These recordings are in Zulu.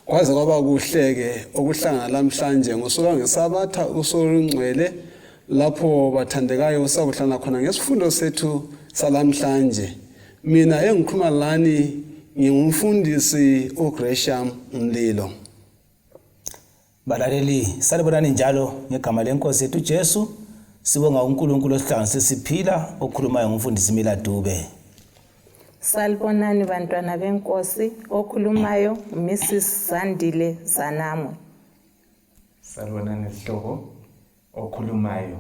kwaze kwaba kuhleke okuhlangana namhlanje ngosuku ngesabatha usuku Engcwele lapho bathandekayo sakuhlana khona ngesifundo sethu salamhlanje. Mina engikhuluma lani ngingumfundisi uGresham Mlilo. Balaleli salibonani njalo ngegama lenkosi yethu Jesu. Sibonga uNkulunkulu osihlanganise siphila okhulumayo ngumfundisi Miladube. Salibonani bantwana benkosi okhulumayo Mrs Sandile Zanamwe. Salibonani sihloko okhulumayo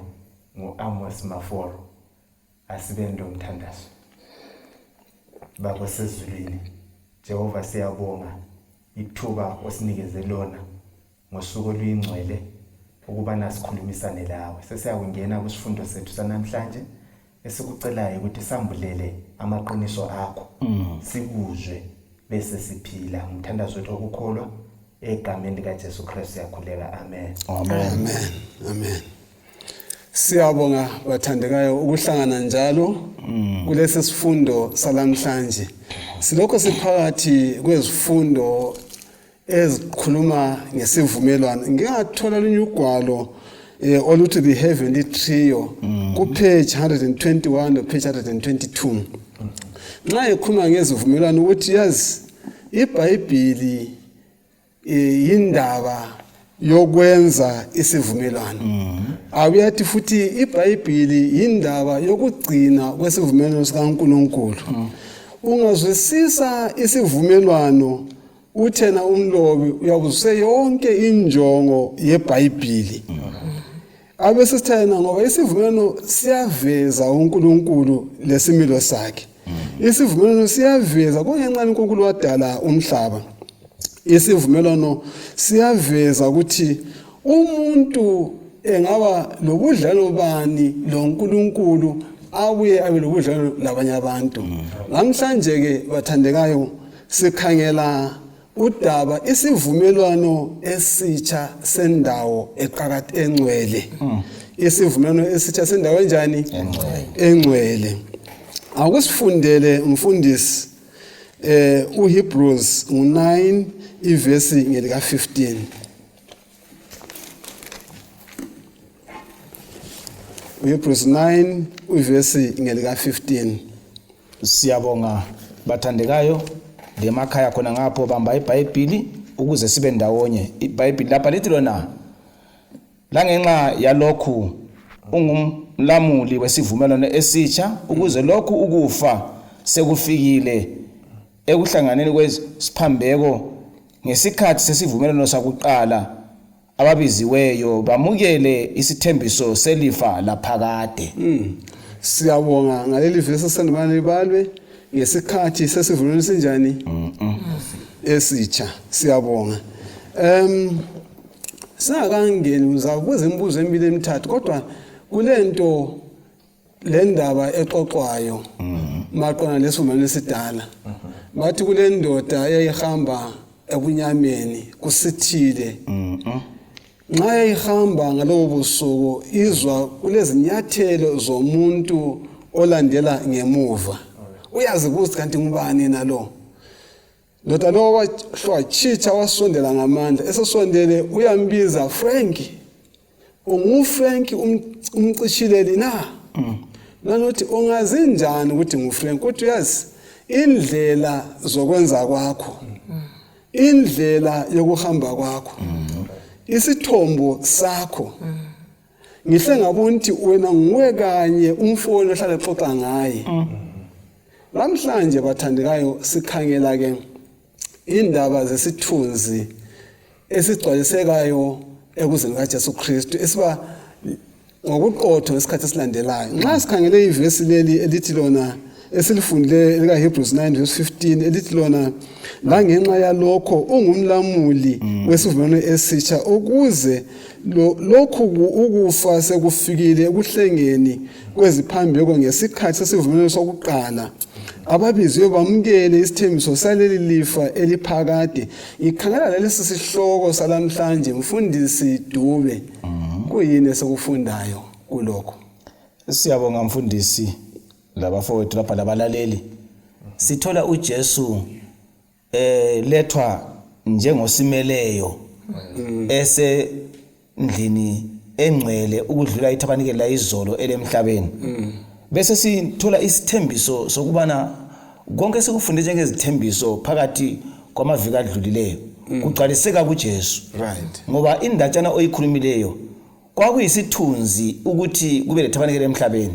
nguAmos Maforo asibendo umthandazo. Baba sezulwini Jehova siyabonga ithuba osinikeze lona ngosuku oluyingcwele ukuba nasikhulumisane lawe. Sesiyakungena kusifundo sethu sanamhlanje esikucelayo ukuthi sambulele amaqiniso akho sikuzwe bese siphila umthandazo wethu okukholwa egameni lika Jesu Kristu yakhuleka. Amen. Amen. Amen. Siyabonga bathandekayo ukuhlangana njalo kulesi sifundo salamhlanje. Silokho siphakathi kwezifundo ezikhuluma ngesivumelwano. Ngingathola lunyugwalo oluthi the heavenly trio ku page 121 no page 122. Nxa ekhuluma ngezivumelwano ukuthi yazi iBhayibheli indaba yokwenza isivumelwano. Awuyathi futhi iBhayibheli indaba yokugcina kwesivumelwano sikaNkulunkulu. Ungazwisisa isivumelwano uthena umlobi uyakuzwe yonke injongo yeBhayibheli. Abesithena ngoba isivumelwano siyaveza uNkulunkulu lesimilo sakhe. Isivumelwano siyaveza kungenxa uNkulunkulu wadala umhlaba. Isivumelwano siyaveza ukuthi umuntu engaba lobudlalo bani loNkulunkulu abuye abe lobudlalo labanye abantu. Namhlanje ke bathandekayo sikhangela udaba isivumelwano esitsha sendawo eqhakathi Engcwele. Isivumelwano esitsha sendawo enjani? Engcwele. Akusifundele umfundisi uHebrews 9 ivesi ngelika 15. Hebrews 9 ivesi ngelika 15. Siyabonga bathandekayo lemakhaya khona ngapho bamba iBhayibheli ukuze sibe ndawonye. iBhayibheli lapha lithi lona la ngenxa yalokhu ungumlamuli wesivumelwano esitsha ukuze lokhu ukufa sekufikile ekuhlanganeni kwesiphambeko ngesikhathi sesivumelwano sakuqala ababiziweyo bamukele isithembiso selifa laphakade. Siyabonga ngaleli vesi sendibana libalwe ngesikhathi sesivumelwano sinjani esitsha. Siyabonga. Singakangeni uzabuza imibuzo emibili emithathu kodwa kulento le ndaba exoxwayo maqona lesivumelwano esidala. Bathi kule ndoda eyayihamba ebunyameni kusithile. Nxa yayihamba ngalobo busuku izwa kulezinyathelo zomuntu olandela ngemuva. Uyazibuza kanti ngubani nalo. Ndoda lo wahlwachicha wasondela ngamandla. Esesondele uyambiza Frank. UnguFrank umcishileli na? Nanothi ungazi njani ukuthi nguFrank? Kuthi uyazi indlela zokwenza kwakho. Indlela yokuhamba kwakho. Isithombo sakho. Ngihle ngabona ukuthi wena nguwe kanye umfowenu ohlala exoxa ngaye. Namhlanje bathandekayo sikhangela ke indaba zesithunzi esigcwalisekayo ekuzeni kaJesu Kristu esiba ngokuqotho ngesikhathi esilandelayo. Nxa sikhangele ivesi leli elithi lona esilifundile lika Hebrews 9:15 elithi lona la ngenxa yalokho ungumlamuli wesivumelwano esitsha ukuze lokhu ukufa sekufikile ekuhlengeni kweziphambeko ngesikhathi sesivumelwano sokuqala ababiziwe bamukele isithembiso saleli lifa eliphakade. Ngikhangela lesi sihloko salamhlanje mfundisi Dube kuyini esikufundayo kulokho? Siyabonga mfundisi labafowethu lapha labalaleli. Sithola uJesu lethwa njengosimeleyo esendlini engcwele ukudlula ithabanikeli la izolo elemhlabeni bese sithola isithembiso sokubana konke sikufunde njengezithembiso phakathi kwamaviki adlulileyo kuqaliseka kuJesu Right. ngoba indatshana oyikhulumileyo kwakuyisithunzi ukuthi kube lethabanikeli emhlabeni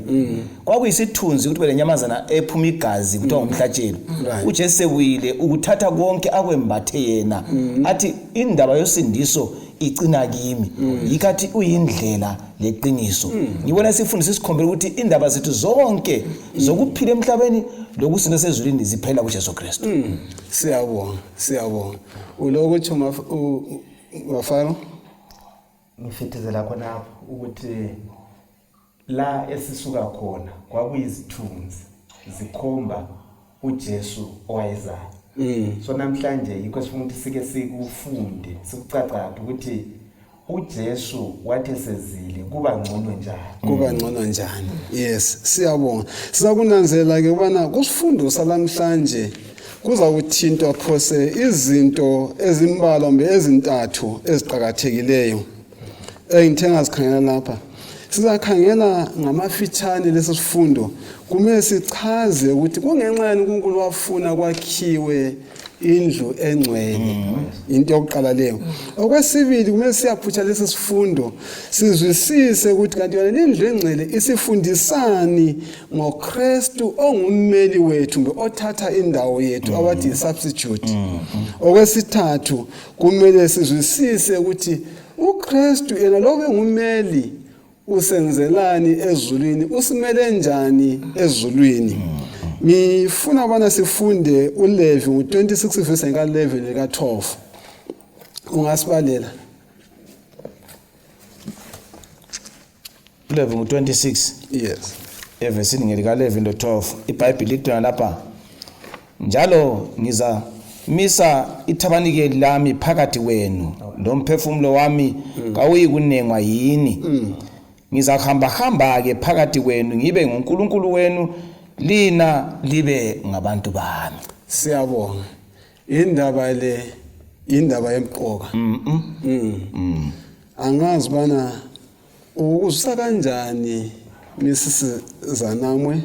kwakuyisithunzi ukuthi kube lenyamazana ephuma igazi kuthiwa ngumhlatshelo Right. uJesu sebuyile ukuthatha konke akwembathe yena athi indaba yosindiso icina kimi yikathi uyindlela leqiniso ngibona isifundo sisikhombela ukuthi indaba zethu zonke zokuphila emhlabeni lokusinda sezulwini ziphela kuJesu Kristu. Siyabonga ulokuthi wafaro ngifithizela khonapho ukuthi la esisuka khona kwakuyizithunzi zikhomba uJesu owayezayo so namhlanje yikho sifuna ukuthi sike sikufunde sikucacade ukuthi uJesu wathi sezile kuba ngcono njani. Yes, siyabonga. Sizakunanzela ke ubana kusifundo salamhlanje kuza kuthintwa phose izinto ezimbalwa mbe ezintathu eziqhakathekileyo engithenga sikhangela lapha. Sizakhangela ngamafitshane lesisifundo kumele sichaze ukuthi kungenxa yani uNkulunkulu wafuna kwakhiwe indlu engcwele into yokuqala leyo. Okwesibili kumele siyaphutha lesi sifundo sizwisise ukuthi kanti yona indlu engcwele isifundisani ngoKristu ongummeli wethu mbe othatha indawo yethu abathi substitute. Okwesithathu kumele sizwisise ukuthi uKristu yena lobe ngummeli usenzelani ezulwini usimele njani ezulwini. Ngifuna bana sifunde uLevi u26 verse ka11 ka 12 ungasibalela. uLevi u26 Yes. evesini ngelika 11 no 12 iBhayibheli likhona lapha njalo ngiza misa ithabanikeli lami phakathi kwenu nomphefumulo wami kawuyikunengwa yini ngizahamba ke phakathi kwenu ngibe nguNkulunkulu wenu lina libe ngabantu bami. Siyabonga. Indaba le indaba emqoka. Angazi bana ukusa kanjani Mrs Zanamwe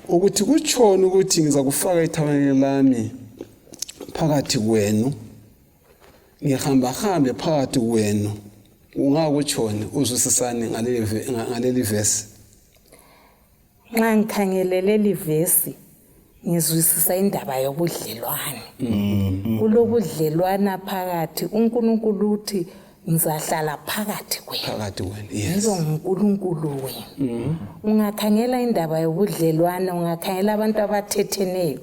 ukuthi kutshona ukuthi ngiza kufaka ithabanikeli lami phakathi kwenu ngihamba phakathi kwenu ungakutshona uzwisisane ngaleli verse. Nxa ngikhangelele livesi ngizwisisa indaba yobudlelwane. Kulobudlelwana phakathi uNkulunkulu uthi ngizahlala phakathi kwenu. Yes. Ngizo uNkulunkulu wenu. Ungakhangela indaba yobudlelwane ungakhangela abantu abathetheneyo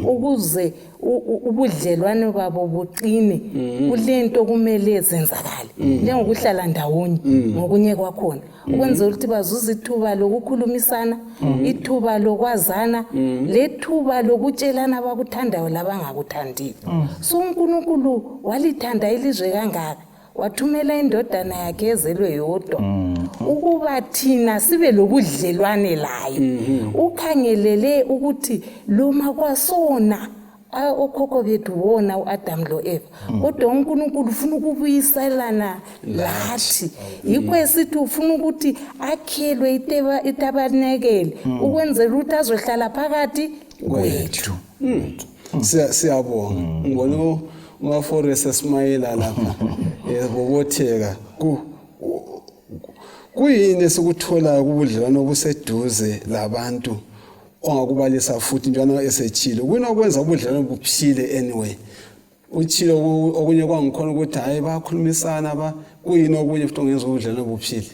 ukuze ubudlelwane babo buqine kulento kumele zenzakale njengokuhlala ndawonye ngokunye kwakhona ukwenza ukuthi bazuze ithuba lokukhulumisana ithuba lokwazana lethuba lokutshelana abakuthandayo labangakuthandiyo. So uNkulunkulu walithanda ilizwe kangaka wathumela indodana yakhe ezelwe yodwa ukuba thina sibe lobudlelwane laye. Ukhangelele ukuthi loma kwasona okhokho bethu bona uAdam lo Eva kodwa uNkulunkulu ufuna ukubuyiselana lathi. Yikho esithi ufuna ukuthi akhelwe itabanekele ukwenzela ukuthi azohlala phakathi kwethu. Siyabonga. Ngibona uMaforese Smayila lapha bobotheka kuyini esikuthola kubudlelwano obuseduze labantu ongakubalisa futhi njalo esechilo kunokwenza ubudlelwano buphile anyway uchilo okunye kwangikhona ukuthi hayi bayakhulumisana kuyini okunye futhi ongenza ubudlelwano buphile.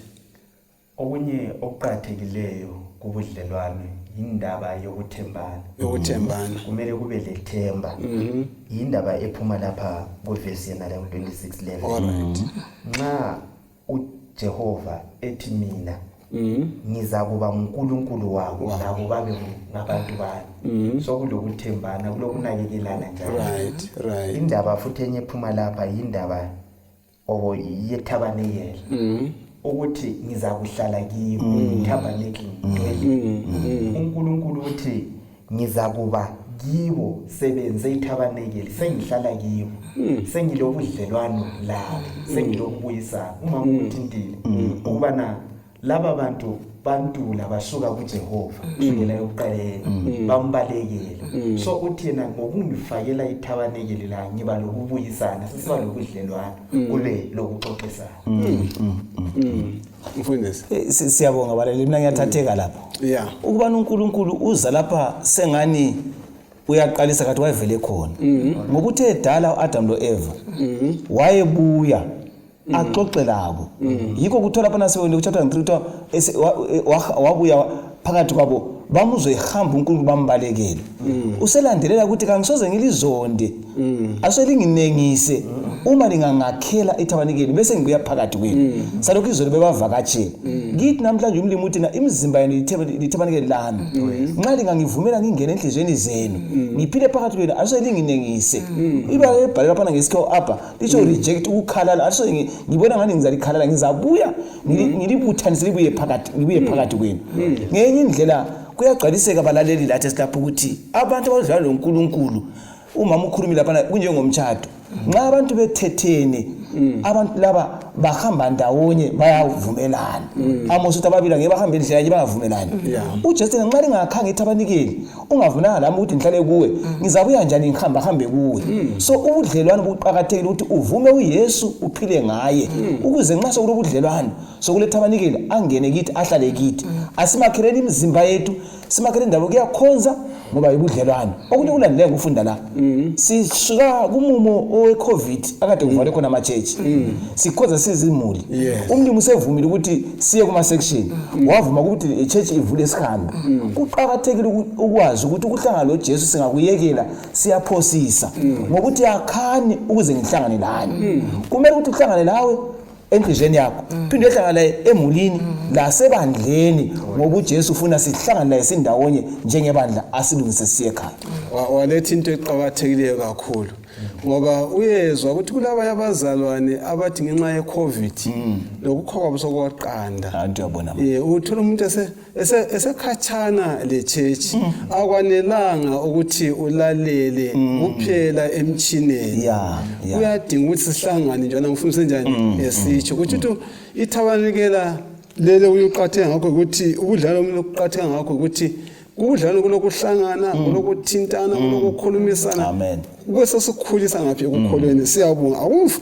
Okunye okuqhathekileyo kubudlelwano indaba yokuthembana kumele kube lethemba indaba ephuma lapha kuverse yana 26:11 nxa uJehova ethi mina ngiza kuba uNkulunkulu wabo nabo babe ngabantu bami so kulokuthembana kulokunakekelana njalo. Right. Indaba futhi enye ephuma lapha indaba yethabanekeli ukuthi ngiza kuhlala kibo tabernacle uNkulunkulu uthi ngiza kuba kibo sebenze ithabanekeli sengihlala kibo sengilobudlelwano labo sengilokubuyisana uma ngikuthintile ukubana laba bantu bantula basuka kuJehova kusukela ekuqaleni bambalekele so uthi yena ngokungifakela ithabanekeli la ngiba lokubuyisana sisiba lobudlelwano kule lokuxoxisana Mfundisi. Siyabonga baleli mina ngiyathatheka lapho. Yeah. Ukuba uNkulunkulu uza lapha sengani uyaqalisa kathi wayevele khona. Ngokuthi edala uAdam loEva wayebuya axoxe labo. Yikho kuthola lapha nasewele chapter 3 wabuya phakathi kwabo bamuzwe ehamba uNkulunkulu bambalekele. Uselandelela ukuthi kangisoze ngilizonde. Aselinginengise uma lingangakhela ithabanikeli bese ngibuya phakathi kwenu. Salokhu izolo bebavakatshela. Ngithi namhlanje umlimi uthi na imizimba yenu ithabanikeli lami. Nxa lingangivumela ngingene enhlizweni zenu. Ngiphile phakathi kwenu aselinginengise. Iba ebhalela phana ngesikho apha lisho reject ukukhalala asoze ngibona ngani ngizalikhalala ngizabuya ngilibuthanise libuye phakathi kwenu. Ngenye indlela kuyaqaliseka balaleli lathi esilapha ukuthi abantu abadlala loNkulunkulu umama ukhulumile lapha kunjengomtshado nxa abantu bethethene abantu laba bahamba ndawonye bayavumelana amosuthi ababili ngeke bahambe endlela bayavumelana uJesu nxa lingakhanga ithabanikeli ungavunanga lami ukuthi ngihlale kuwe ngizabuya njani ngihambe kuwe so ubudlelwano buqhakathekile ukuthi uvume uYesu uphile ngaye ukuze nxa sokulobudlelwano sokulethabanikeli angene kithi ahlale kithi asimakheleni imizimba yethu simakhele indawo kuyakhonza ngoba ibudlelwano okunye kulandele ngufunda la sisuka kumumo oweCovid akade kuvale khona amachechi sikhoza sizimuli umlimi usevumile ukuthi siye kuma section wavuma ukuthi ichurch ivule sihambe kuqhakathekile ukwazi ukuthi ukuhlangana loJesu singakuyekela siyaphosisa ngokuthi yakhani ukuze ngihlangane lani kumele ukuthi uhlangane lawe enhlizweni yakho phinde uhlangane naye emulini la sebandleni ngoba uJesu ufuna sihlangane naye sindawonye njengebandla asilungise siye ekhaya waletha into eqhakathekileyo kakhulu ngoba uyezwa ukuthi kulabanye abazalwane abathi ngenxa yeCovid lokukhoka busokwaqanda antu yabona uthola umuntu esekhatshana lechechi akwanelanga ukuthi ulalele kuphela emchineni uyadinga ukuthi sihlangane njalo ngifundise njani esitsho ukuthi ithabanikela lele uyuqatheka ngakho ukuthi ubudlalo obuqatheka ngakho ukuthi ubudlalo kulokuhlangana kulokuthintana kulokukhulumisana amen bese sikhulisa ngaphi ukukholweni siyabonga akufu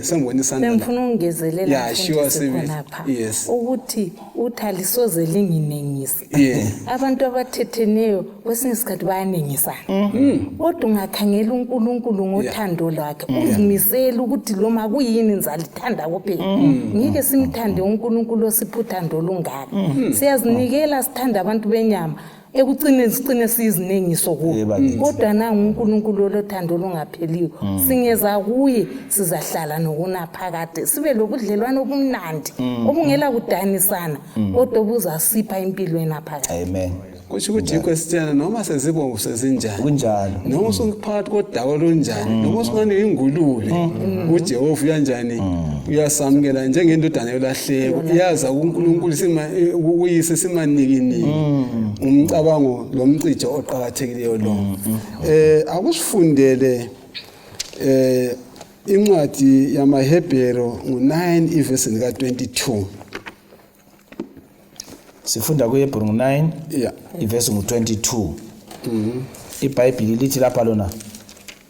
sengibonisa ngifuna ungezelela lapha ukuthi uthalisoze linginengise abantu abathetheneyo kwesinye isikhathi bayanengisana kodwa ungakhangela uNkulunkulu ngothando lwakhe uzimisela ukuthi lo makuyini nizalithanda kuphela ngike simthande uNkulunkulu osipha uthando lungaka siyazinikela sithanda abantu benyama ekucine sizinengiso kuwo kodwa nangu uNkulunkulu lothando lungapheliwe singeza kuye sizahlala nokunaphakade sibe lokudlelwana obumnandi obungela kudanisana kodwa obuzasipha impilo enaphakade amen kusho ukuthi ikwesitshana noma sezibongo sezinjani kunjalo noma usungiphakathi kodaba olunjani noma usungani ingulube uJehova uyanjani uyasamukela njengendodana yolahleko iyaza kuNkulunkulu uyise simanikini umcabango lomcijo oqhakathekileyo lo akusifundele incwadi yamaHebheru ngo9 ivesi lika 22 sifunda kuHebheru 9 ivesi ngu22 iBhayibheli lithi lapha lona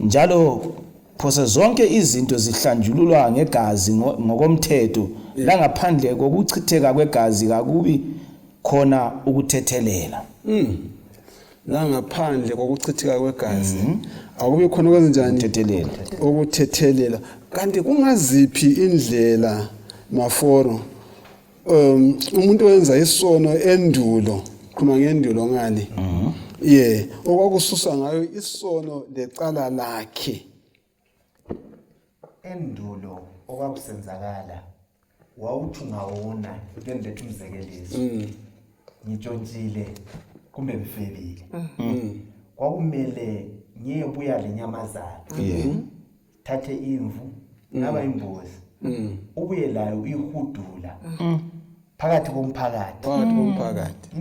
njalo phose zonke izinto zihlanjululwa ngegazi ngokomthetho la ngaphandle kokuchitheka kwegazi kakubi khona ukuthethelela la ngaphandle kokuchitheka kwegazi akubi khona kwenzenjani ukuthethelela kanti kungaziphi indlela maforo umuntu wenza isono endulo khuma ngendulo ngani okwakususa ngayo isono lecala lakhe endulo okwakusenzakala wawuthi ungawona ngendethi umzekeliso ngitshontshile kumbe ngifebile kwakumele ngiyebuya lenyamazana thathe imvu ngaba imbuzi ubuye layo uyihudula phakathi komphakathi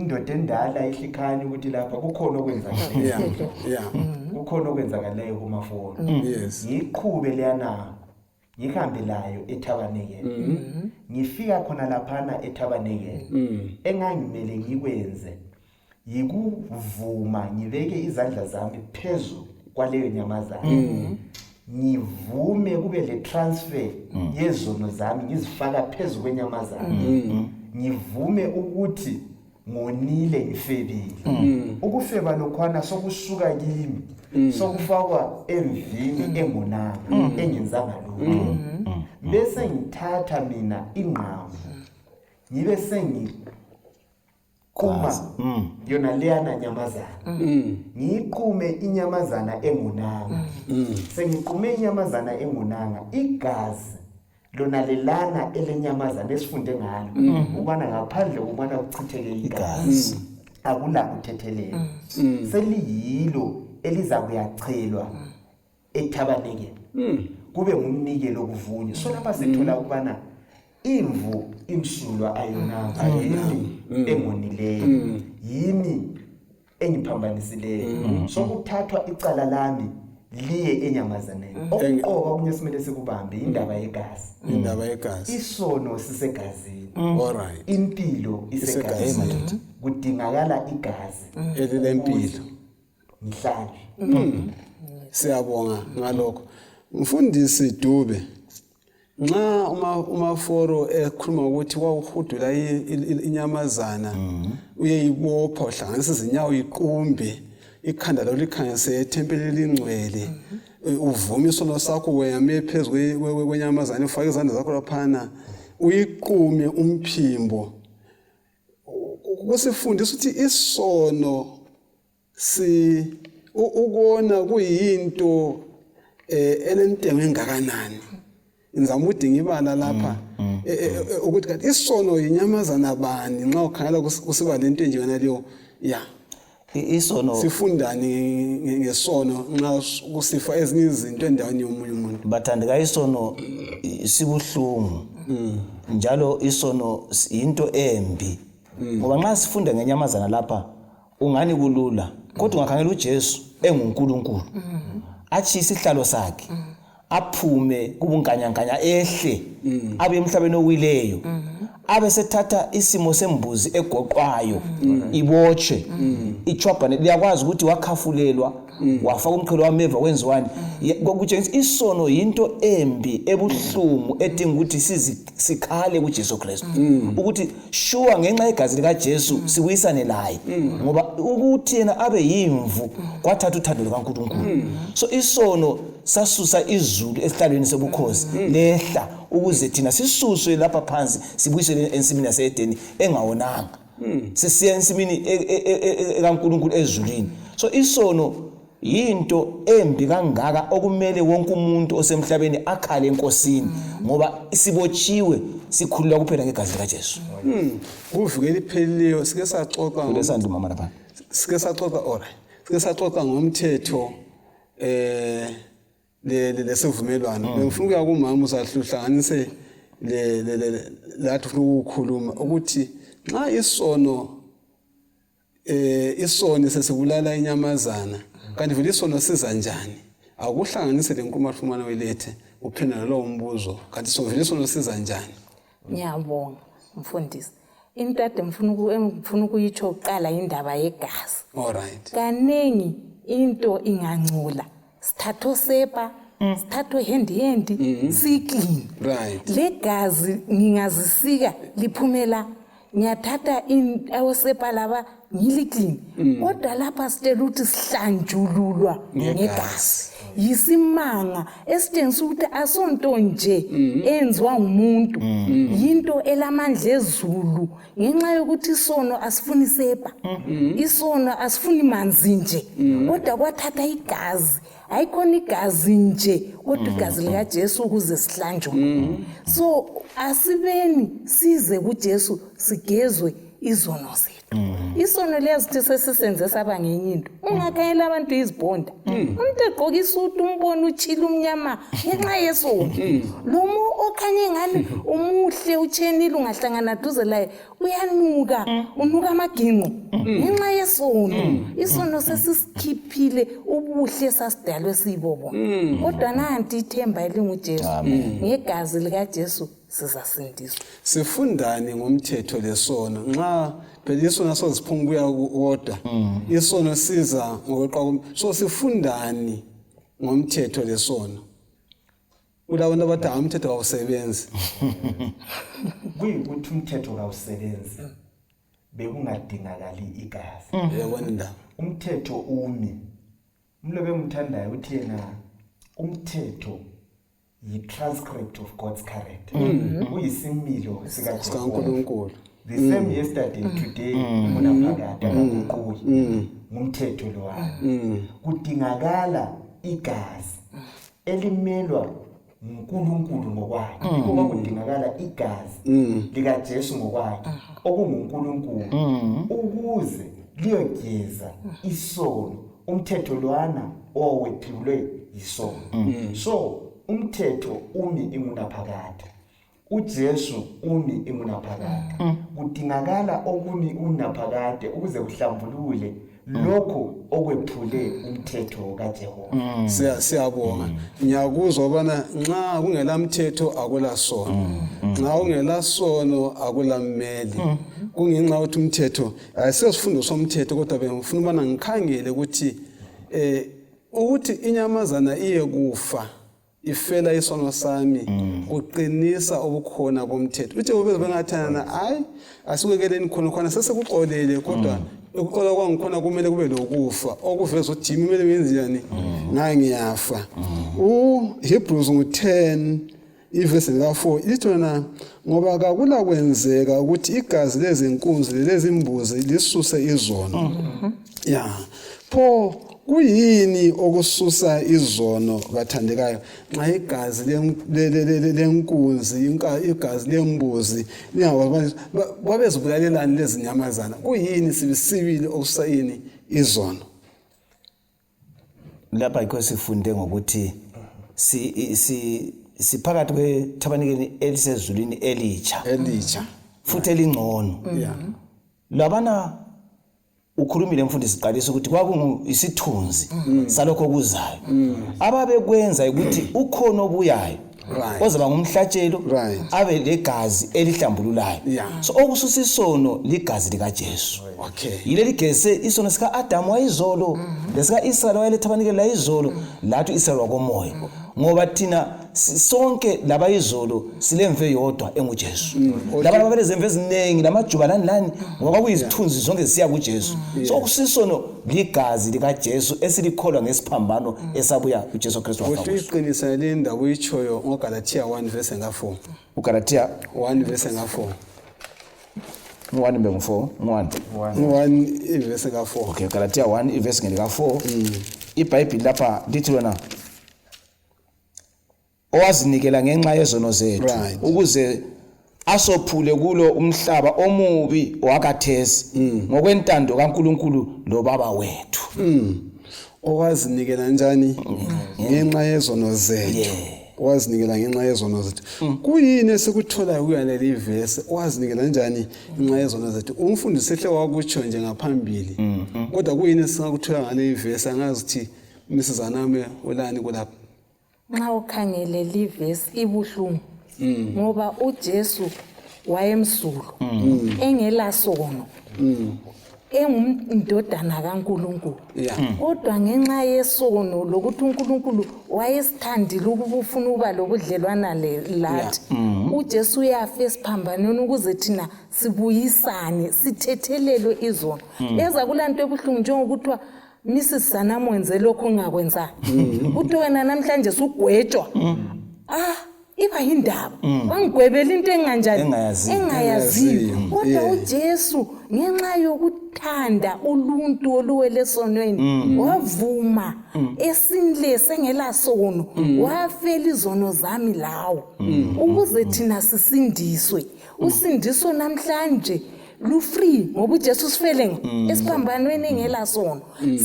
indoda endala ehlikhani ukuthi lapha kukhona okwenzakalayo kukhona okwenzakalayo kumafoni ngiqhube leyana ngihambe layo eTabanekele ngifika khona laphana eTabanekele engangimele ngikwenze yikuvuma ngibeke izandla zami phezulu kwaleyo nyamazana ngivume kube le transfer yezono zami ngizifaka phezulu kwenyamazana ngivume ukuthi ngonile ngifebile ukufeba lokhwana sokusuka kimi sokufakwa emvini engonanga engenzanga lutho bese ngithatha mina ingqamu ngibe kuma yona leyana nyamazana ngiqume inyamazana engonanga sengiqume inyamazana engonanga igazi lona lelana elenyamazana esifunde ngalo ubana ngaphandle ubana uchitheke igazi akula kuthethelela seliyilo eliza kuyachelwa eTabanekele kube ngumnikelo okuvunywa so lapha sithola ukubana imvu imsulwa ayonanga yimi engonileyo yimi engiphambanisileyo so kuthathwa icala lami liye enyamazaneni okuqoka kunye simele sikubambe indaba yegazi isono sisegazini alright impilo isegazini kudingakala igazi elilempilo ngihlanje siyabonga ngalokho mfundisi Dube nxa umaforo ekhuluma ukuthi wawuhudula inyamazana uyeyibopha uhlanganisa izinyawo iqumbe ikhanda lo likhanyise ethempelini Engcwele uvume isono sakho weyame phezulu kwenyamazana ufake izandla zakho laphana uyiqume umphimbo kusifundisa ukuthi isono ukona kuyinto enentengo engakanani ngizama udinga ibala lapha ukuthi kanti isono yinyamazana bani nxa ukhangela kusiba lento nje yona leyo isono sifundani ngesono nxa kusifa ezinye izinto endaweni yomunye umuntu bathandeka isono sibuhlungu njalo isono into embi ngoba nxa sifunda ngenyamazana lapha ungani kulula kodwa ungakhangela uJesu enguNkulunkulu athi isihlalo sakhe aphume kubunkanyanganya ehle abe emhlabeni owileyo abe sethatha isimo sembuzi egoqwayo ibotshwe ichwabhane liyakwazi ukuthi wakhafulelwa wafaka umqhelo wameva wenziwani kokutshengisa isono yinto embi ebuhlungu edinga ukuthi sikhale kuJesu Kristu ukuthi sure ngenxa yegazi lika Jesu siwisane laye ngoba ukuthi yena abe yimvu kwathatha uthando likaNkulunkulu so isono sasusa izulu esihlalweni sobukhosi lehla ukuze thina sisuswe lapha phansi sibuyisele ensimini yaseEdeni engawonanga sisiya ensimini kaNkulunkulu ezulwini so isono yinto embi kangaka okumele wonke umuntu osemhlabeni akhale enkosini ngoba sibotshiwe sikhulula kuphela ngegazi lika Jesu kuvikela iphelileyo sike saxoxa lesanduma mama lapha sike saxoxa ngomthetho lesivumelwano ngifuna ukuya kumama usahluhlanganise lathi ufuna ukukhuluma ukuthi nxa isono sesibulala inyamazana kanti vele isono siza njani akuhlanganise lenkulumo afumana welethe uphendula lo umbuzo kanti vele isono siza njani ngiyabonga mfundisi intade ngifuna ukuyitsho uqala indaba yegazi alright kanengi into ingangcula sithatho sepa sithatho hand sikini right legazi ngingazisika liphumela ngiyathatha awosepa laba ngiliklini kodwa lapha sitela ukuthi sihlanjululwa ngegazi yisimanga esitshengisa ukuthi asonto nje enziwa ngumuntu yinto elamandla ezulu ngenxa yokuthi isono asifuni sepa isono asifuni manzi nje kodwa kwathatha igazi ayikhona igazi nje kodwa igazi lika Jesu ukuze sihlanjwe so asibeni size kuJesu sigezwe izono zethu isono lezithi sesisenze saba ngenye into ungakhayela abantu izibhonda umuntu egqoka isuti umbona utshila umnyama ngenxa yesono lomo okhanye ngani umuhle utshenile ungahlangana duze laye uyanuka unuka amaginqo ngenxa yesono isono sesisikhiphile ubuhle sasidalwe sibobo kodwa nanti ithemba elinguJesu ngegazi likaJesu sizasindiswa. Sifundani ngomthetho lesono nxa phela isono soziphunguya kodwa isono siza ngokweqa so sifundani ngomthetho lesono ulabantu abathi umthetho awusebenzi kuyikuthi umthetho kawusebenzi bekungadingakali igazi yabona indaba umthetho umi umlobe ngimthandayo uthi yena umthetho yi-transcript of God's character uyisimilo sikaNkulunkulu the same yesterday today unaphakade akaguquki ngumthetho lo wami kudingakala igazi elimelwa uNkulunkulu ngokwakhe kuba kudingakala igazi likaJesu ngokwakhe okunguNkulunkulu ukuze liyogeza isono umthetho lwana owethulwe yisono so umthetho umi imunaphakade uJesu umi imunaphakade kudingakala okuni unaphakade ukuze kuhlambulule lokho okwephule umthetho kaJehova siyabonga ngiyakuzwa bana nxa kungela mthetho akula sono nxa ungela sono akula mmeli kungenxa ukuthi umthetho ayisesifundo somthetho kodwa bengifuna ubana ngikhangele ukuthi ukuthi inyamazana iye kufa ifela isono sami uqinisa obukhona bomthetho uthi ube bengathana hayi asikukeleni khona sesekuxolele kodwa ukuxola kwangikhona kumele kube lokufa okuveza ukuthi yimi kumele wenziyani ngaye ngiyafa uHebrews 10 ivesi lika4 lithona ngoba akula kwenzeka ukuthi igazi lezinkunzi lezimbuzi lisuse izono pho kuyini okususa izono bathandekayo nxa igazi lenkunzi igazi lembuzi lingababantu babezibulalelani lezinyamazana kuyini sibisibili okusayini izono lapha yikho sifunde ngokuthi siphakathi kwethabanikeli elisezulwini elitsha futhi elingcono labana ukhulumile mfundisi siqalisa ukuthi kwakuyisithunzi salokho kuzayo ababekwenza ukuthi ukhona obuyayo ozaba ngumhlatshelo abe legazi elihlambululayo so okususa isono ligazi likaJesu yileli gese isono sika Adam wayizolo lesika Israel wayelethabanikeli la izolo lathi Israel wakomoya ngoba thina sonke laba izolo silemve yodwa enguJesu laba babelezemve eziningi lamajubalani lani ngoba kuyizithunzi zonke zisiya kuJesu so kusisono ligazi likaJesu esilikholwa ngesiphambano esabuya kuJesu Kristu wafa uyiqinisa le ndaba uyichoyo ngoGalatia 1 verse nga4 uGalatia 1 verse nga4 1 bengu4 1 verse nga4 okay Galatia 1 verse nga4 iBhayibheli lapha lithi wena owazinikela ngenxa yezono zethu ukuze asophule kulo umhlaba omubi wakathesi ngokwentando kaNkulunkulu lo baba wethu owazinikela njani ngenxa yezono zethu owazinikela ngenxa yezono zethu kuyini esikuthola kuyaleli verse owazinikela njani ngenxa yezono zethu umfundisi ehle wakutsho nje ngaphambili kodwa kuyini esingakuthola ngale verse angazi ukuthi misizaname ulani kulapha nxa ukhangele livesi ibuhlungu ngoba uJesu wayemsulu engela sono engumndodana kaNkulunkulu kodwa ngenxa yesono lokuthi uNkulunkulu wayesithandile ukubufuna uba lobudlelwana lathi uJesu uyafa esiphambanweni ukuze thina sibuyisane sithethelelwe izono eza kulanto ebuhlungu njengokuthiwa Mrs Sanamo wenze lokho ungakwenza uthi wena namhlanje sugwetshwa iba yindaba wangigwebela into engayazi kodwa uJesu ngenxa yokuthanda uluntu oluwelesonweni wavuma esinle sengela sono wafela izono zami lawo ukuze thina sisindiswe usindiso namhlanje lu free ngoba uJesu sifele esiphambanweni engela sono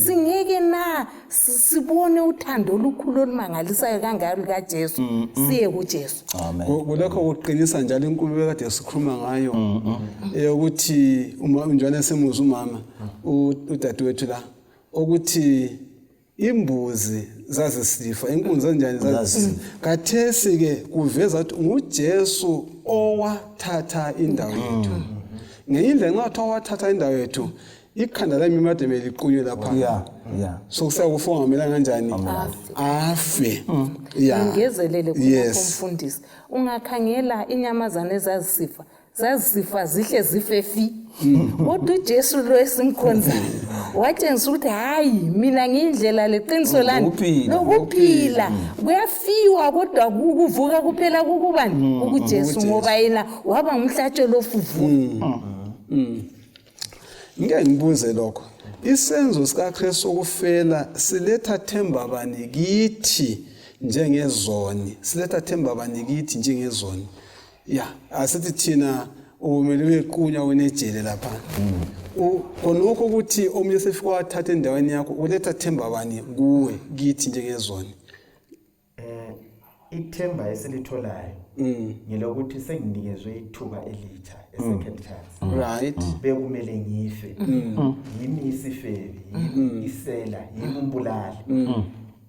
singeke na sibone uthando olukhulu olumangalisayo kangalo kaJesu siye kuJesu. Amen. Kulokho kuqinisa njalo inkulumo ekade sikhuluma ngayo ukuthi uma njalo semuza umama udadewethu la ukuthi imbuzi zazisifa inkunzi kanjani zazisifa kathesi ke kuveza ukuthi nguJesu owathatha indawo yethu ngeyindlela ngathi owathatha indawo yethu ikhanda lami made meliqunywe lapha so kusakufonga mina kanjani afe ngezelele kumfundisi ungakhangela inyamazane zazisifa zihle zifefi kodwa uJesu lo esimkhonza watshengisa ukuthi hayi mina ngindlela leqiniso lami lokuphila kuyafiwa kodwa kuvuka kuphela kukubani ukuJesu ngoba yena waba umhlatsho lofuvu. Ngeke ngibuze lokho isenzo sikaKristu sokufela siletha themba bani kithi njengezoni siletha themba bani kithi njengezoni asithi thina umele uyequnya wenejele lapha konokho ukuthi omunye sefika wathatha endaweni yakho uletha themba bani kuwe kithi njengezoni ithemba esilitholayo ngilokuthi senginikezwe ithuba elitsha second chance right bekumele ngife yimi isifebe yimi isela yimi umbulali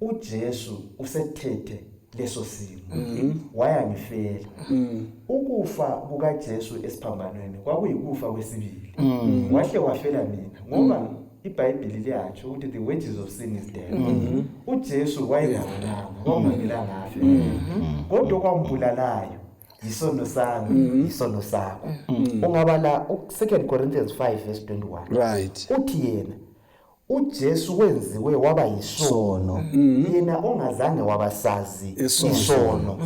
uJesu usethethe leso simo wayangifela ukufa kukaJesu esiphambanweni kwakuyikufa kwesibili wahle wafela mina ngoba iBhayibheli liyatsho ukuthi the wages of sin is death uJesu wayengabonanga ngokungelanga afe kodwa kwambulalayo isono sami isono sakho ungabala 2 Corinthians 5:21 right uthi yena uJesu wenziwe waba yisono yena ongazange wabasazi isono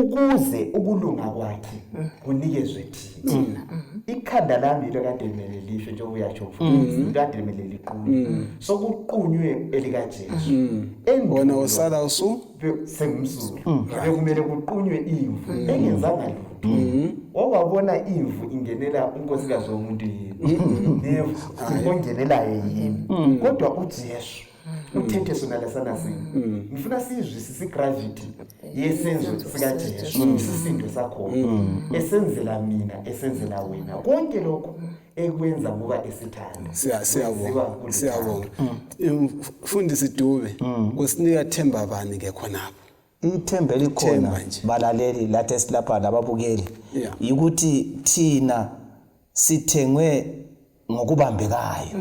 ukuze ukulunga kwakhe kunikezwe thina ikhanda lami lokade limele life njengoba uyatsho mfundisi kade limele liqunywe sokuqunywe elikaJesu wona usala usu sengumsulu bekumele kuqunywe imvu engenzanga lutho wabona imvu ingenela unkosikazi womuntu yini ongenela yini kodwa uJesu uthethe sona lesana sini ngifuna sizwisise gravity yesenzo sikaJesu isisindo sakho esenzela mina esenzela wena konke lokho ekwenza ngoba esithanda siyabonga mfundisi Dube kusinika themba bani ke khonapho ithemba elikhona balaleli lathi esilapha lababukeli ukuthi thina sithengwe ngokubambekayo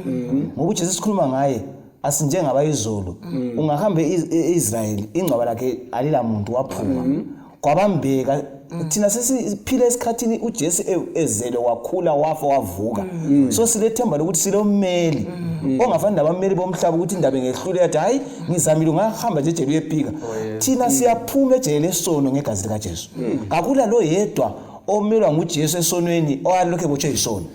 ngoba uJesu sikhuluma ngaye asinjengabayizolo ungahamba eIsrael ingcwaba lakhe alila muntu waphuma kwabambeka thina sesiphila esikhathini uJesu ezele wakhula wafa wavuka so silethemba lokuthi silommeli ongafani nabameli bomhlaba ukuthi indaba ngehlule yathi hayi ngizamile ungahamba nje ejele uyephika thina siyaphuma ejele lesono ngegazi likaJesu akula lo yedwa omelwa nguJesu esonweni owalokho ebotshwe yisono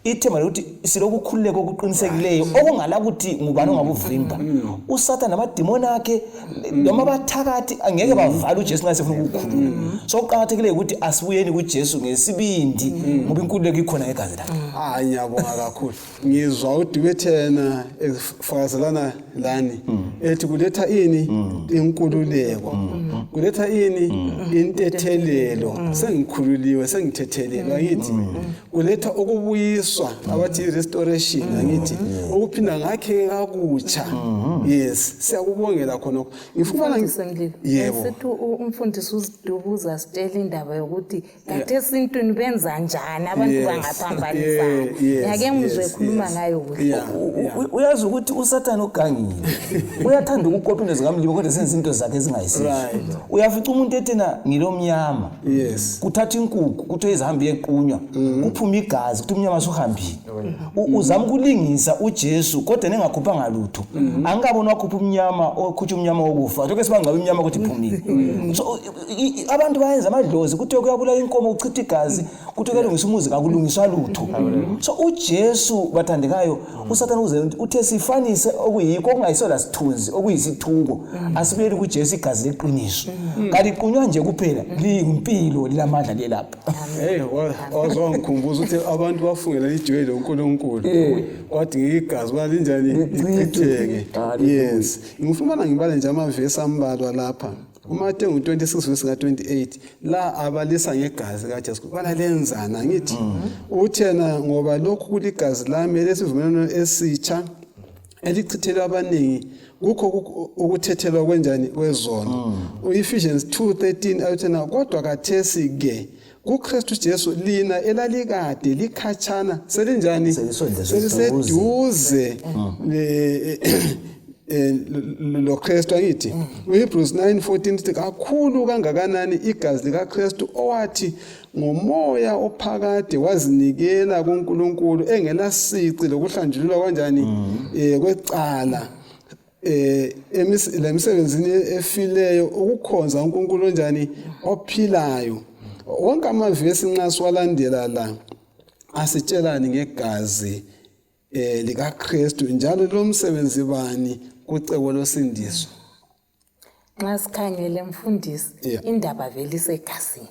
ithemba lokuthi silokukhululeka okuqinisekileyo okungala ukuthi ngubani ongabuvimba uSathane namadimoni akhe noma bathakathi angeke bavala uJesu nxa sefuna ukukhulula so kuqhakathekile ukuthi asibuyeni kuJesu ngesibindi ngoba inkululeko ikhona ngegazi lakhe ngiyabonga kakhulu ngizwa uDubethena efakazelana lani ethi kuletha ini inkululeko kuletha ini intethelelo sengikhululiwe sengithethelelwa yithi kuletha ukubuyiswa abathi restoration ngithi ukuphinda ngakhe kakutsha yes siyakubongela khonokho ngifuna yebo sethu umfundisi uzidubuza sitela indaba yokuthi kade esintwini benza njani abantu bangaphambanisa yake ngizwe ekhuluma ngayo kuhle uyazi ukuthi uSathane ugangile uyathanda ukukopa into zikamlimo kodwa senza izinto zakhe ezingayisizo uyafica umuntu ethena ngilomnyama kuthatha inkukhu kuthi izihambi yequnywa kuphuma igazi kuthi umnyama usahambile uzama ukulingisa uJesu kodwa nengakhuphanga lutho angikabe ngabona wakhupha umnyama okhutha umnyama wokufa lokho sibangcaba umnyama ukuthi iphumile so abantu bayenza amadlozi kuthi kuyabulala inkomo uchitha igazi kuthi kulungisa umuzi kakulungiswa lutho so uJesu bathandekayo uSathane uthe sifanise okuyikho okungayisola sithunzi okuyisithuko asibuyele kuJesu igazi leqiniso kaliqunywa nje kuphela liyimpilo lilamandla lelapha wazongikhumbuza ukuthi abantu bafungela ijwe loNkulunkulu wathi ngigazi balinjani ichitheke yes ngifumana ngibale nje amavesi ambalwa lapha uMateyu 26 verse 28 la abalisa ngegazi kaJesu balalenzana ngithi uthena ngoba lokhu kuligazi lami lesivumelwano esitsha elichithelwa abaningi kukho ukuthethelwa kwenjani kwezono uEphesians 2:13 ayothena kodwa kathesi ke kuKristu Jesu lina elalikade likhatshana selinjani seliseduze lo Kristu angithi uHebrews 9:14 sithi kakhulu kangakanani igazi likaKristu owathi ngomoya ophakade wazinikela kuNkulunkulu engelasici lokuhlanjululwa kanjani kwecala emisebenzini efileyo ukukhonza uNkulunkulu njani ophilayo wonke amavesi nxa siwalandela la asitshelani ngegazi likaKristu njalo lo msebenzi bani kucebo losindiso nxa sikhangele mfundisi indaba vele isegazini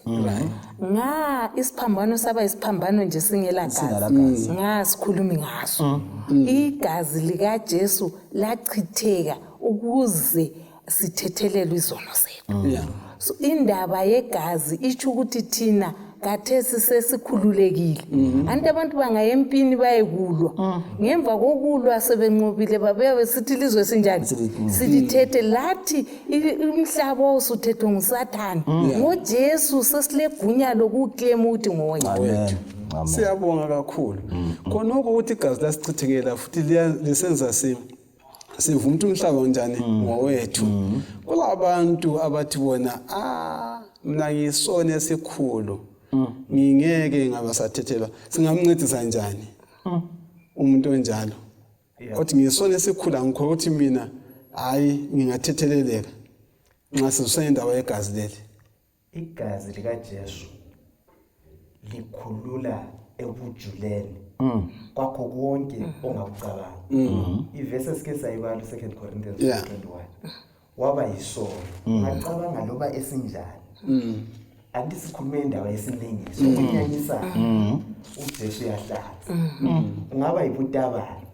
isiphambano saba isiphambano nje singela gazi sikhulumi ngaso igazi likaJesu lachitheka ukuze sithethelelwe izono zethu so indaba yegazi itsho ukuthi thina kathesi sesikhululekile abantu bangaya empini bayekulwa ngemva kokulwa sebenqobile babuya besithi lizwe sinjani silithethe lathi umhlaba osuthethwe nguSathane ngoJesu sesilegunya lokuklema ukuthi ngowethu siyabonga kakhulu khonoko ukuthi igazi lasichithekela futhi lisenza sivuma ukuthi umhlaba njani ngowethu kulabantu abathi bona mina ngisone esikhulu ngingeke ngabasathethelwa singamncedisa njani umuntu onjalo othi ngisone esikhulu angikho ukuthi mina hayi ngingathetheleleka nxa sisendawo yegazi leli igazi likaJesu likhulula ebujuleni kwakho konke ongakucabanga ivesi esike sayibala 2 Corinthians 21 waba yisono ngacabanga loba esinjani anti sikhulume indawo yesinengiso ukunyanyisa uJesu uyahlanza ungaba yibutabani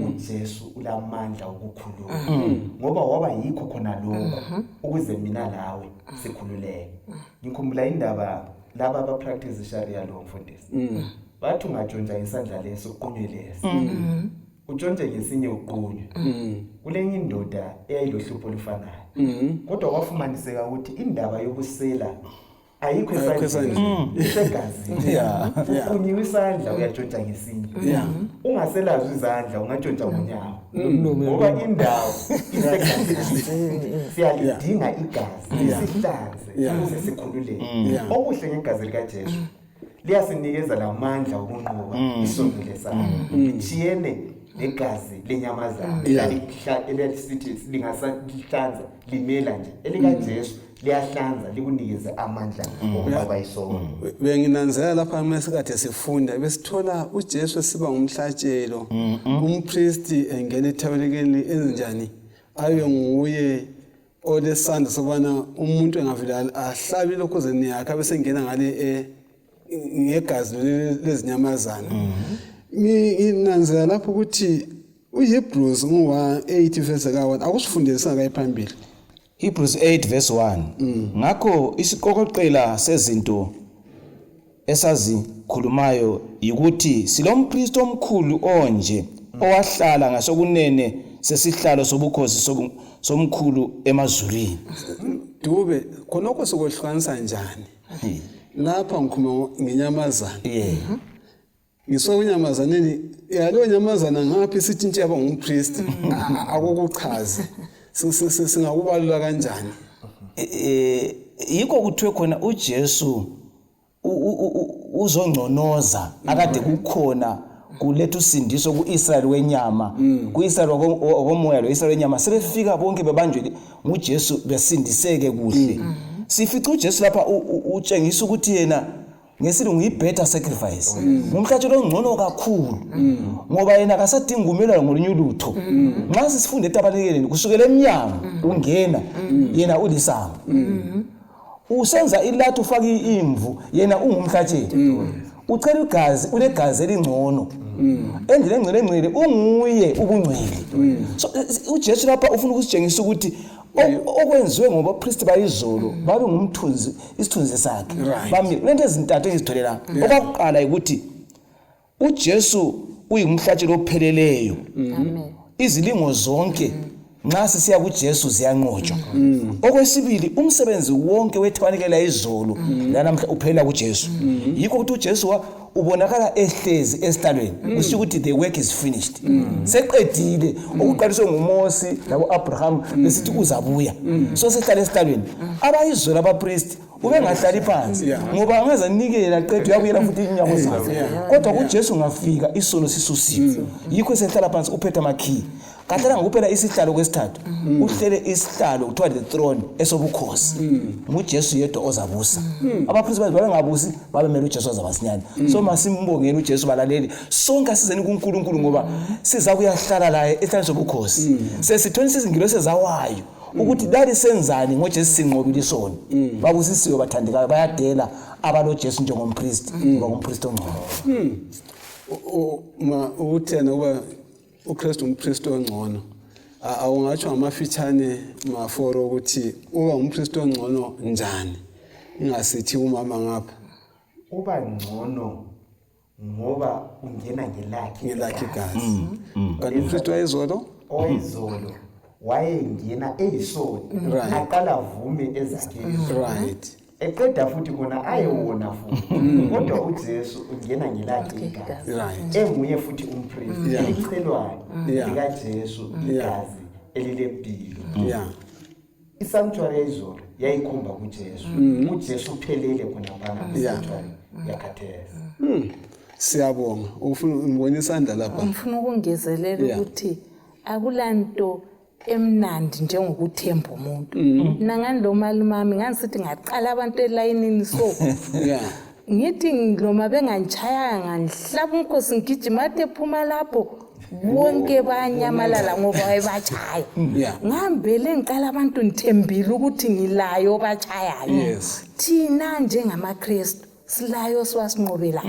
uJesu ulamandla ukukhulula ngoba waba yikho khona lokho ukuze mina lawe sikhululeke ngikhumbula indaba laba aba practice sharia law mfundisi bathi ungatshontsha isandla leso uqunywe leso utshontshe ngesinye uqunywe kulenye indoda eyayilohlupho olufanayo kodwa kwafumaniseka ukuthi indaba yokusela ayikho esandleni isegazini uqunyiwe isandla uyatshontsha ngesinye ungaselazo izandla ungatshontsha ngonyawo ngoba indawo isegazini siyalidinga igazi sihlanze ukuze sikhululeke okuhle ngegazi likaJesu liyasinikeza lamandla okunqoba isono lesana lithiyene negazi lenyamazana elisithi lingasahlanza limela nje elikaJesu liyahlanza likunikeze amandla okuba isono benginanzela lapha mesikade sifunda besithola uJesu siba ngumhlatshelo umpristi engene ethabelekeni ezinjani ayo nguye olesandla sobana umuntu engavela ahlabe lokho zeni yakhe bese ngena ngale ngegazi lezinyamazana nginanzela lapho ukuthi uHebrews 8 verse 1 akusifundisa ngayiphambili Hebrews 8 verse 1 ngakho isiqokoqela sezinto esazikhulumayo ukuthi silompristi omkhulu onje owahlala ngasokunene sesihlalo sobukhosi somkhulu emazulwini Dube khonoko sokwehlukanisa njani lapha ngikhuluma ngenyamazana ngisokunyamazaneni yalo nyamazana ngaphi sithi nje yaba ngumpriest akukuchaze singakubalula kanjani yikho kuthiwe khona uJesu uzongconoza akade kukhona kuletha usindiso ku-Israyeli wenyama ku-Israyeli okomoya lo-Israyeli wenyama sebefika bonke bebanjwe nguJesu besindiseke kuhle. Sifica uJesu lapha utshengisa ukuthi yena ngesilungu yi-better sacrifice, ngumhlatshelo ongcono kakhulu ngoba yena akasadingi ukumelwa ngolunye ulutho. Nxa sisifunde etabanekeleni kusukela emnyango ungena yena ulisango, usenza ilathu ufaka imvu yena ungumhlatshelo, ucela igazi unegazi elingcono, endlela engcwele unguye ubungcwele. So uJesu lapha ufuna ukusitshengisa ukuthi okwenziwe ngoba priest bayizolo babe ngumthunzi isithunzi sakhe bami lento ezintathu engizitholela. Okokuqala ukuthi uJesu uyimhlatshelo opheleleyo. Amen. Izilingo zonke nxa sisiya kuJesu ziyanqotshwa. Okwesibili umsebenzi wonke wethabanikela izolo lanamhla uphelela kuJesu. Yikho ukuthi uJesu ubonakala ehlezi esihlalweni kusho ukuthi the work is finished. Seqedile okuqaliswe nguMose labo Abraham besithi uzabuya. So sehlala esihlalweni abayizolo abapriest ubengahlali phansi ngoba angazanikela qedwe uyabuyela futhi inyama zakhe. Kodwa kuJesu ngafika isono sisusiwe. Yikho sehlala phansi uphethe amakhiyi. Kahlala ngokuphela isihlalo kwesithathu uhlele isihlalo kuthiwa the throne esobukhosi. nguJesu yedwa ozabusa. Abapriest babengabusi babemele uJesu azabasinyana. So masimbongeni uJesu balaleli sonke asizeni kuNkulunkulu ngoba siza kuyahlala laye esihlalweni sobukhosi. Sesithoni sizingilo sezawayo ukuthi dali senzani ngoJesu sinqobile isono. Babusisiwe bathandekayo bayadela abaloJesu njengompriest ngoba ngumpriest ongcono. Uthena uba uKristu umpriest ongcono. Awungatsho ngamafitshane maforo ukuthi uba umpriest ongcono njani, ingasithi umama ngapha uba ngcono ngoba ungena ngelakhi igazi. Kanti umpriest wayizolo wayengena eyisoni aqala avume ezakhe right, eqeda futhi kona ayewona futhi kodwa uJesu ungena ngelakhi igazi right, enguye futhi umpriest elichelwayo likaJesu igazi elilempilo. Isanctuary yezolo yayikhomba kuJesu. uJesu uphelele khona phana isanctuary yakhathesi. Siyabonga. Ufuna umbona isandla lapha. Ngifuna ukungezelela ukuthi akulanto emnandi njengokuthemba umuntu. Nangani lo malimami nganisithi ngaqala abantu elayinini so ngithi ngiloma benganchaya nganhlaba umkhosi ngigijima ephuma lapho wonke banyamalala ngoba wayebachaya. Ngihambele ngiqala abantu ngithembile ukuthi ngilayo bachayayo. Thina njengamaKristu silayo siwasinqobela.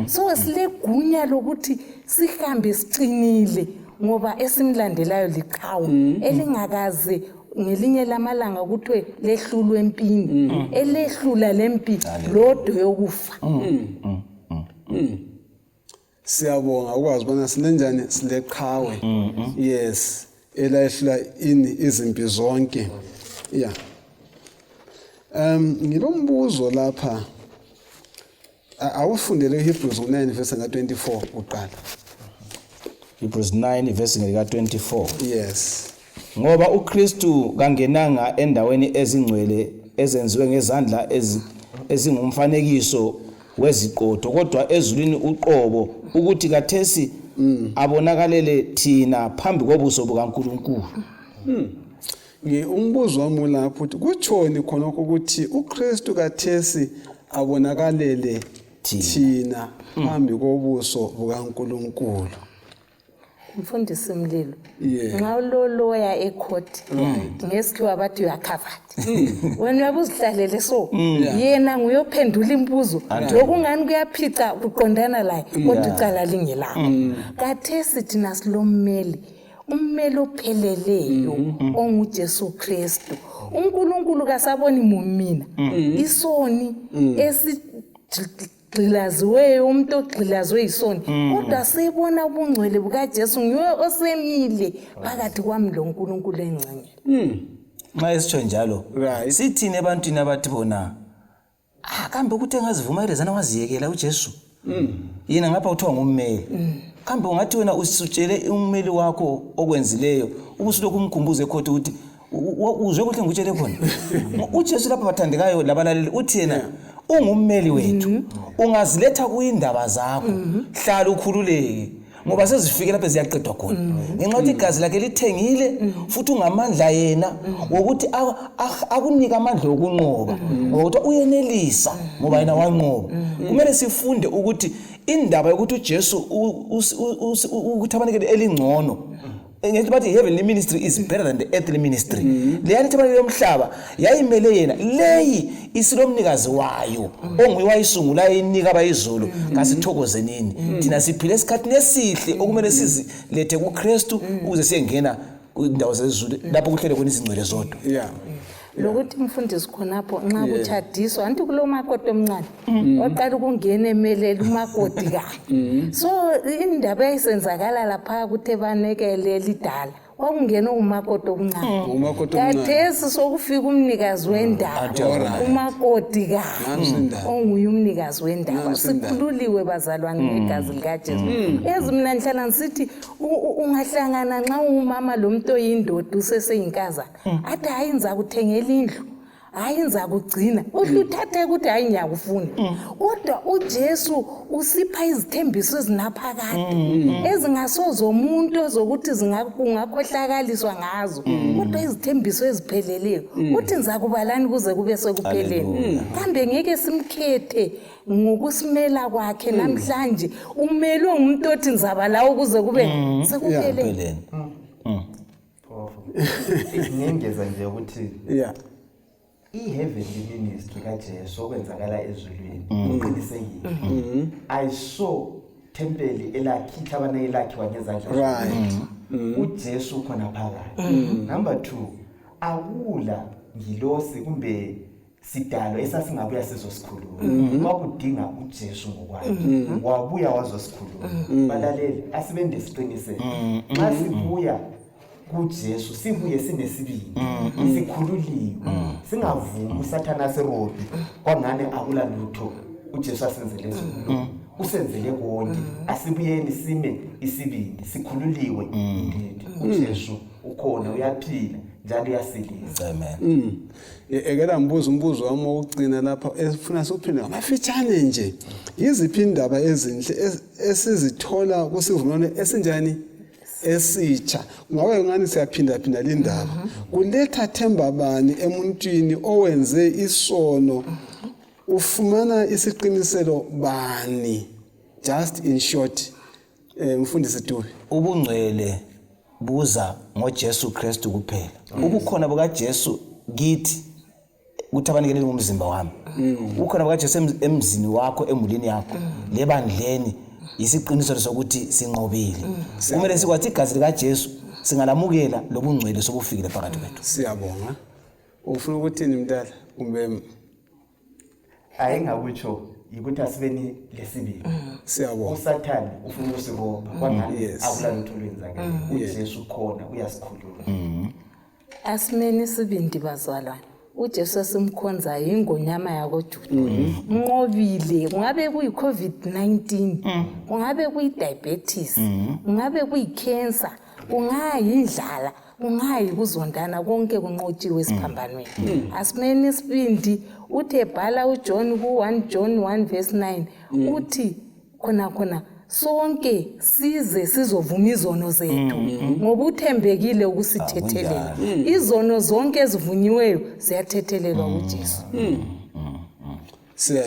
So silegunya lokuthi sihambe sicinile ngoba esimlandelayo liqhawe elingakaze ngelinye lamalanga ukuthi lehlulwe empini elehlula lempi lodo yokufa. Siyabonga ukwazi bona sinenjani sileqhawe. Yes, elahlula izimpi zonke. Ngilombuzo lapha. Awufundele Hebrews 9 verse 24 uqala. Hebrews 9 verse 24. Yes. Ngoba uKristu kangenanga endaweni ezingcwele ezenziwe ngezandla ezingumfanekiso weziqotho kodwa ezulwini uqobo ukuthi kathesi abonakalele thina phambi kobuso bukaNkulunkulu. Umbuzo wami lapho ukuthi kutshoni khona ukuthi uKristu kathesi abonakalele thina phambi kobuso bukaNkulunkulu. Mfundisi Mlilo. Nxa uloloya ecourt ngesikhiwa bathi you are covered. Wena uyabuzihlalele so yena nguyophendula imbuzo lokungani kuyaphica kuqondana laye kodwa icala lingelakho. Kathesi thina silommeli ummeli opheleleyo onguJesu Kristu. uNkulunkulu kasaboni mina isoni gxilaziweyo umuntu ogxilazwe isoni kodwa sibona ubungcwele bukaJesu nguye osemile phakathi kwami loNkulunkulu engcwele. Nxa esitsho njalo sithini ebantwini abathi bona kambe ukuthi engazivumelezana waziyekela uJesu yena ngapha uthiwa ngummeli. Kambe ungathi wena usutshele ummeli wakho okwenzileyo ubusuloku umkhumbuze khotha ukuthi uzwe ukuthi ngikutshele khona. uJesu lapha bathandekayo labalaleli uthi yena ungummeli wethu ungaziletha kuyindaba zakho hlala ukhululeke ngoba sezifike lapha ziyaqedwa khona ngenxa yokuthi igazi lakhe lithengile futhi ungamandla yena wokuthi akunika amandla okunqoba ngoba uyenelisa ngoba yena wanqoba kumele sifunde ukuthi indaba yokuthi uJesu ukuthi abanikele elingcono ngithi bathi heavenly ministry is better than the earthly ministry leyani thabanike yomhlaba yayimele yena leyi isilomnikazi wayo onguye wayisungula inika abayizulu ngasithokozenini thina siphile esikhathini esihle okumele sizilethe kuKristu ukuze siyengena indawo zezulu lapho kuhlele khona izingcwele zodwa lokuthi mfundisi khonapho nxa kuchadiswa anti kulo makoti omncane oqala ukungena emelela umakoti ka so indaba eyisenzakala lapha kuthe banekele lidala wakungena umakoti omncane kathesi sokufika umnikazi wendaba umakoti ka onguye umnikazi wendaba sikhululiwe bazalwane ngegazi likaJesu ezimna ngihlala ngisithi ungahlangana nxa umama lo muntu oyindoda useseyinkazana athi hayi ngiza kuthengela indlu hayi ngiza kugcina uhluthathe ukuthi hayi ngiyakufuna kodwa uJesu usipha izithembiso ezinaphakade ezingasozo umuntu ozokuthi zingakhohlakaliswa ngazo kodwa izithembiso ezipheleleyo uthi ngiza kubalani kuze kube sekupheleni kambe ngeke simkhethe ngokusimela kwakhe namhlanje umelwe umuntu othi ngizaba lawo ukuze kube sekupheleni ngiyengeza nje ukuthi i-heavenly ministry kaJesu okwenzakala ezulwini uqinisekile ayiso tempeli elakhitha abana elakhi wangezandla uJesu khona phakathi number 2 akula ngilosi kumbe sidalo esasingabuya sizosikhuluma wakudinga uJesu ngokwakhe wabuya wazosikhuluma balaleli asibende siqinisele xa sibuya kuJesu sibuye sinesibindi sikhululiwe singavumi usathana serobi kwangane akula lutho uJesu asenzele izolo usenzele konke asibuyeni sime isibindi sikhululiwe indeed uJesu ukhona uyaphila njalo uyasilisa amen ekela umbuzo wami wokugcina lapha efuna siphinde ngamafitshane nje yiziphi indaba ezinhle esizithola kusivumelwano esinjani Esisha ngabe ngani siyaphinda le ndaba kuletha themba bani emuntwini owenze isono ufumana isiqiniselo bani just in short mfundisi Dube ubungcwele buza ngoJesu Kristu kuphela ukukhona bukaJesu kithi uthabanikele ngomzimba wami ukhona bukaJesu emzini wakho emulini yakho lebandleni isiqiniselo sokuthi sinqobile kumele sikwathi igazi likaJesu singalamukela lobungcwele sobufikile phakathi kwethu siyabonga ufuna ukuthini mntala kumbe ayingakutsho ukuthi asibeni lesibili siyabonga uSathane ufuna usibopha kwangani akula lutho lwenzakala uJesu khona uyasikhulula asimeni sibindi bazalwane uJesu simkhonza ingonyama yakoJuda nqobile kungabe kuyiCovid-19 kungabe kuyidiabetes kungabe kuyicancer kungayindlala kungayikuzondana konke kunqotshiwe esiphambanweni asimeni sibindi uthi ebhala uJohn ku1 John 1 verse 9 uthi khona sonke size sizovuma izono zethu ngoba uthembekile ukusithethelela izono zonke ezivunyiweyo ziyathethelelwa kuJesu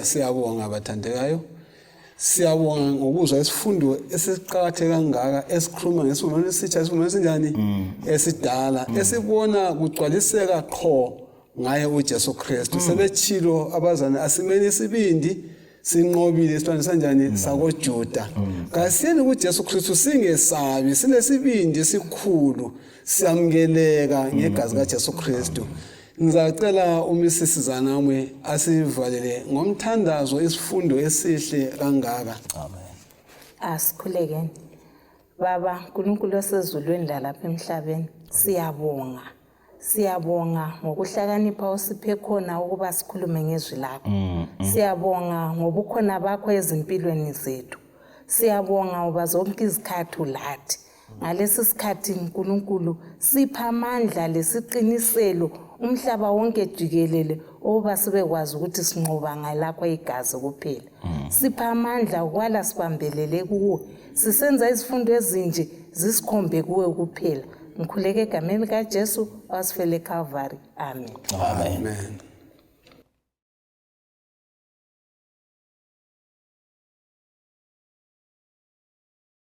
siyabonga abathandekayo siyabonga ngokuzwa isifundo esiqhakatheke kangaka esikhuluma ngesivumelwano esitsha isivumelwano sinjani esidala esibona kugcwaliseka qho ngaye uJesu Kristu sebetshilo abazana asimeni isibindi sinqobile isibani sanjani sakoJuda kasiyeni kuJesu Kristu singesabi sinesibindi esikhulu siyamkeleka ngegazi kaJesu Kristu ngizacela umisisizana nami asivalele ngomthandazo isifundo esihle kangaka amen asikhulekeni baba uNkulunkulu osezulwini lalapha emhlabeni siyabonga ngokuhlakanipha osiphe khona ukuba sikhulume ngezwi lakho siyabonga ngobukhona bakho ezimpilweni zethu siyabonga uba zonke izikhathi ulathi ngalesi sikhathi uNkulunkulu sipha amandla lesiqiniselo umhlaba wonke jikelele oba sibekwazi ukuthi sinqoba ngalakho igazi kuphela. Sipha amandla kwala sibambelele kuwe. Sisenza izifundo ezinje zisikhombe kuwe kuphela. Ngikhuleke egameni kaJesu wasifele eCalvary. Amen. Amen. Amen.